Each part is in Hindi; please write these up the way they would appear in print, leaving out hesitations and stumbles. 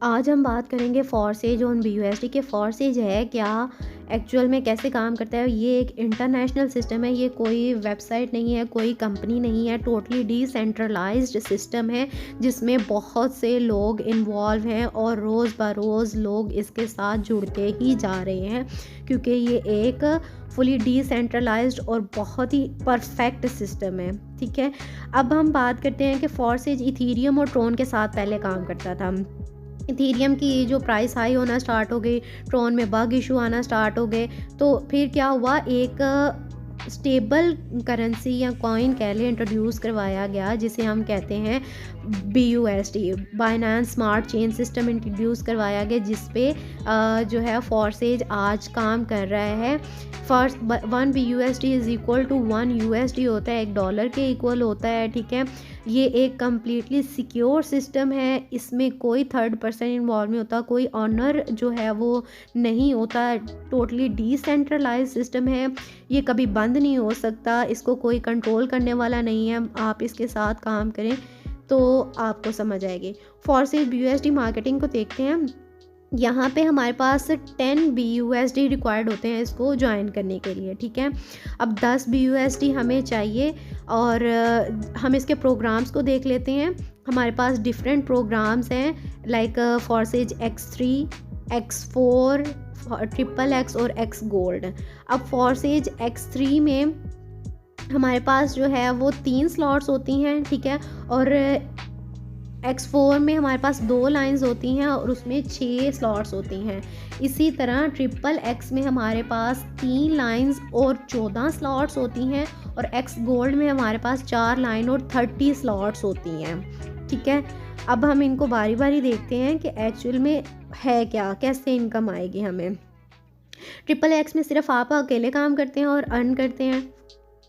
आज हम बात करेंगे फॉरसेज ऑन BUSD के फॉरसेज है क्या, एक्चुअल में कैसे काम करता है। ये एक इंटरनेशनल सिस्टम है, ये कोई वेबसाइट नहीं है, कोई कंपनी नहीं है, टोटली डिसेंट्रलाइज्ड सिस्टम है जिसमें बहुत से लोग इन्वॉल्व हैं और रोज़ बरोज़ लोग इसके साथ जुड़ते ही जा रहे हैं क्योंकि ये एक फुली डिसेंट्रलाइज्ड और बहुत ही परफेक्ट सिस्टम है। ठीक है, अब हम बात करते हैं कि फॉरसेज इथीरियम और ट्रोन के साथ पहले काम करता था। इथीरियम की जो प्राइस हाई होना स्टार्ट हो गई, ट्रोन में बग इशू आना स्टार्ट हो गए, तो फिर क्या हुआ, एक स्टेबल करेंसी या कॉइन कह लें इंट्रोड्यूस करवाया गया जिसे हम कहते हैं BUSD, Binance smart chain system introduce करवाया गया जिस पे जो है फॉरसेज आज काम कर रहा है। First 1 BUSD is equal to 1 USD होता है, $1 के इक्वल होता है। ठीक है, ये एक कम्प्लीटली सिक्योर सिस्टम है, इसमें कोई थर्ड पर्सन इन्वॉल्व नहीं होता, कोई ऑनर जो है वो नहीं होता, टोटली डिसेंट्रलाइज सिस्टम है, ये कभी बंद नहीं हो सकता, इसको कोई कंट्रोल करने वाला नहीं है। आप इसके साथ काम करें तो आपको समझ आएगी। फॉरसेज BUSD मार्केटिंग को देखते हैं। यहाँ पे हमारे पास 10 BUSD रिक्वायर्ड होते हैं इसको ज्वाइन करने के लिए। ठीक है, अब 10 BUSD हमें चाहिए और हम इसके प्रोग्राम्स को देख लेते हैं। हमारे पास डिफरेंट प्रोग्राम्स हैं लाइक फॉरसेज X3, X4, XXX और X गोल्ड। अब फॉरसेज X3 में हमारे पास जो है वो 3 स्लॉट्स होती हैं। ठीक है, और X4 में हमारे पास 2 लाइंस होती हैं और उसमें 6 स्लॉट्स होती हैं। इसी तरह XXX में हमारे पास 3 लाइंस और 14 स्लॉट्स होती हैं और X गोल्ड में हमारे पास 4 लाइन और 30 स्लॉट्स होती हैं। ठीक है, अब हम इनको बारी बारी देखते हैं कि एक्चुअल में है क्या, कैसे इनकम आएगी हमें। XXX में सिर्फ आप अकेले काम करते हैं और अर्न करते हैं।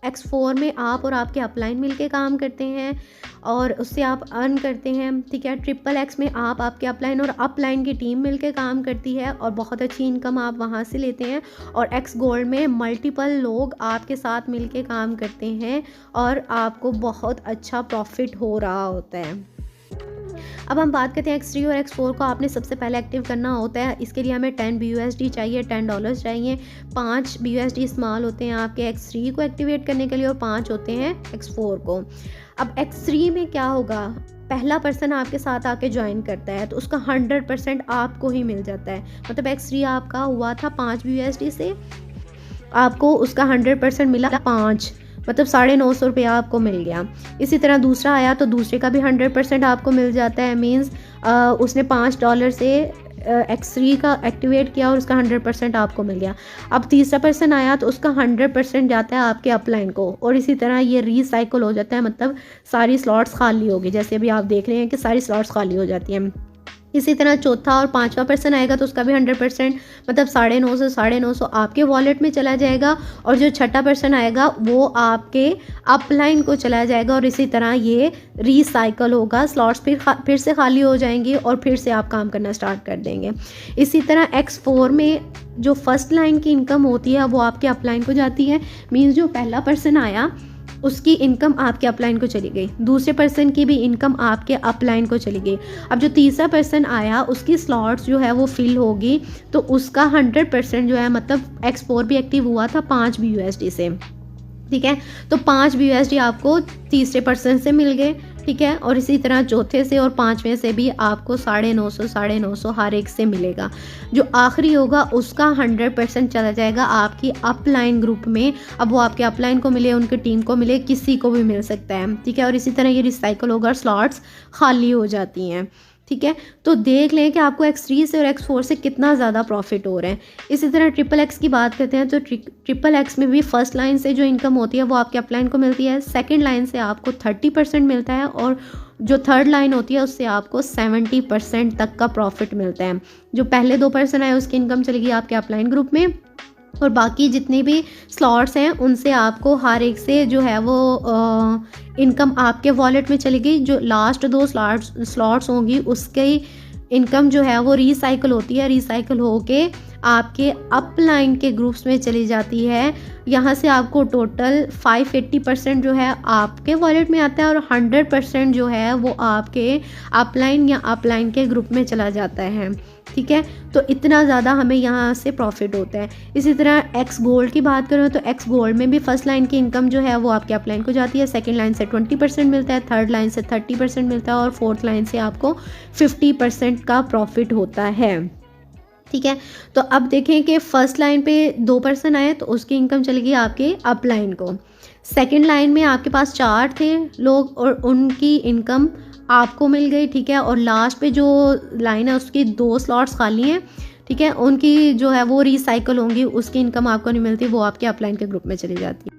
X4 में आप और आपके अपलाइन मिलके काम करते हैं और उससे आप अर्न करते हैं। ठीक है, XXX में आप, आपके अपलाइन और अपलाइन की टीम मिलके काम करती है और बहुत अच्छी इनकम आप वहाँ से लेते हैं। और X गोल्ड में मल्टीपल लोग आपके साथ मिलके काम करते हैं और आपको बहुत अच्छा प्रॉफिट हो रहा होता है। अब हम बात करते हैं X3 और X4 को आपने सबसे पहले एक्टिव करना होता है। इसके लिए हमें 10 BUSD चाहिए, $10 चाहिए। 5 BUSD इस्तेमाल होते हैं आपके X3 को एक्टिवेट करने के लिए और 5 होते हैं X4 को। अब X3 में क्या होगा, पहला पर्सन आपके साथ आके ज्वाइन करता है तो उसका 100% आपको ही मिल जाता है। मतलब X3 आपका हुआ था 5 BUSD से, आपको उसका 100% मिला 5, मतलब 950 रुपया आपको मिल गया। इसी तरह दूसरा आया तो दूसरे का भी 100% आपको मिल जाता है। मीन्स उसने $5 से X3 का एक्टिवेट किया और उसका 100% आपको मिल गया। अब तीसरा पर्सन आया तो उसका 100% जाता है आपके अपलाइन को और इसी तरह ये रीसाइकिल हो जाता है, मतलब सारी स्लॉट्स खाली होगी। जैसे अभी आप देख रहे हैं कि सारी स्लॉट्स खाली हो जाती हैं। इसी तरह चौथा और पांचवा पर्सन आएगा तो उसका भी 100%, मतलब 950 आपके वॉलेट में चला जाएगा और जो छठा पर्सन आएगा वो आपके अपलाइन को चला जाएगा और इसी तरह ये रीसाइकल होगा। स्लॉट्स फिर से खाली हो जाएंगी और फिर से आप काम करना स्टार्ट कर देंगे। इसी तरह X4 में जो फर्स्ट लाइन की इनकम होती है वो आपके अपलाइन को जाती है। मीन्स जो पहला पर्सन आया उसकी इनकम आपके अपलाइन को चली गई, दूसरे पर्सन की भी इनकम आपके अपलाइन को चली गई। अब जो तीसरा पर्सन आया उसकी स्लॉट्स जो है वो फिल होगी तो उसका 100% जो है, मतलब X4 भी एक्टिव हुआ था 5 BUSD से। ठीक है, तो 5 BUSD आपको तीसरे पर्सन से मिल गए। ठीक है, और इसी तरह चौथे से और पांचवें से भी आपको 950 हर एक से मिलेगा। जो आखिरी होगा उसका 100% चला जाएगा आपकी अपलाइन ग्रुप में। अब वो आपके अपलाइन को मिले, उनकी टीम को मिले, किसी को भी मिल सकता है। ठीक है, और इसी तरह ये रिसाइकल होगा, स्लॉट्स खाली हो जाती हैं। ठीक है, तो देख लें कि आपको X3 से और X4 से कितना ज़्यादा प्रॉफिट हो रहा है। इसी तरह XXX की बात करते हैं तो XXX में भी फर्स्ट लाइन से जो इनकम होती है वो आपके अपलाइन को मिलती है, सेकंड लाइन से आपको 30% मिलता है और जो थर्ड लाइन होती है उससे आपको 70% तक का प्रॉफिट मिलता है। जो पहले 2 पर्सन आए उसकी इनकम चलेगी आपके अपलाइन ग्रुप में और बाकी जितने भी स्लॉट्स हैं उनसे आपको हर एक से जो है वो इनकम आपके वॉलेट में चलेगी। जो लास्ट 2 स्लॉट्स होंगी उसकी इनकम जो है वो रीसाइकिल होती है, रीसाइकिल होके आपके अपलाइन के ग्रुप्स में चली जाती है। यहाँ से आपको टोटल 580% जो है आपके वॉलेट में आता है और 100% जो है वो आपके अपलाइन या अपलाइन के ग्रुप में चला जाता है। ठीक है, तो इतना ज़्यादा हमें यहाँ से प्रॉफिट होता है। इसी तरह एक्स गोल्ड की बात करें तो एक्स गोल्ड में भी फर्स्ट लाइन की इनकम जो है वो आपके अपलाइन को जाती है, सेकंड लाइन से 20% मिलता है, थर्ड लाइन से 30% मिलता है और फोर्थ लाइन से आपको 50% का प्रॉफिट होता है। ठीक है, तो अब देखें कि फर्स्ट लाइन पे 2 पर्सन आए तो उसकी इनकम चलेगी आपके अपलाइन को। सेकंड लाइन में आपके पास 4 थे लोग और उनकी इनकम आपको मिल गई। ठीक है, और लास्ट पे जो लाइन है उसकी 2 स्लॉट्स खाली हैं। ठीक है, उनकी जो है वो रिसाइकल होंगी, उसकी इनकम आपको नहीं मिलती, वो आपके अपलाइन के ग्रुप में चली जाती है।